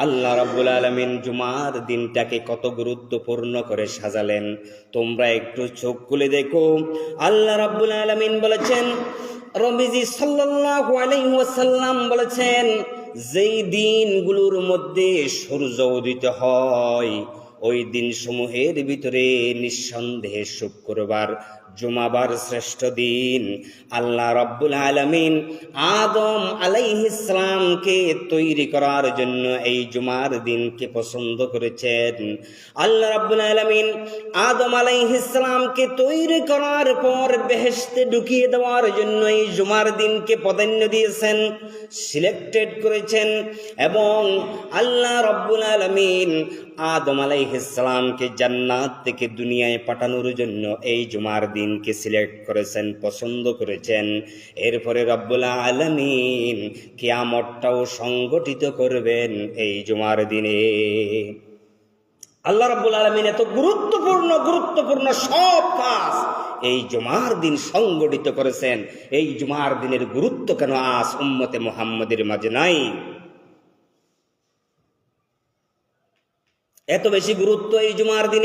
আল্লাহ রাব্বুল আলামিন জুমার দিনটাকে কত গুরুত্বপূর্ণ করে সাজালেন। তোমরা একটু চোখ খুলে দেখো। আল্লাহ রাব্বুল আলামিন বলেছেন, নবীজি সাল্লাল্লাহু আলাইহি ওয়াসাল্লাম বলেছেন, যেই দিনগুলোর মধ্যে সূর্য উদিত হয় ওই দিন সমূহের ভিতরে নিঃসন্দেহে শুক্রবার জুমাবার শ্রেষ্ঠ দিন। আল্লাহ রাব্বুল আলামিন আদম আলাইহিস সালামকে তৈরি করার জন্য এই জুমার দিনকে পছন্দ করেছেন। আল্লাহ রাব্বুল আলামিন আদম আলাইহিস সালামকে তৈরি করার পর বেহেশতে ঢুকিয়ে দেওয়ার জন্য এই জুমার দিনকে প্রাধান্য দিয়েছেন, সিলেক্টেড করেছেন। এবং আল্লাহ রাব্বুল আলামিন আদম আলাইহিস সালামকে জান্নাত থেকে দুনিয়ায় পাঠানোর জন্য এই জুমার দিনকে সিলেক্ট করেছেন, পছন্দ করেছেন। এরপরে রব্বুল আলামিন কিয়ামতটাও সংগঠিত করবেন এই জুমার দিনে। আল্লাহ রাব্বুল আলামিন এত গুরুত্বপূর্ণ সব কাজ এই জুমার দিন সংগঠিত করেছেন। এই জুমার দিনের গুরুত্ব কেন আজ উম্মতে মুহাম্মাদের মাঝে নাই? এত বেশি গুরুত্ব এই জুমার দিনে।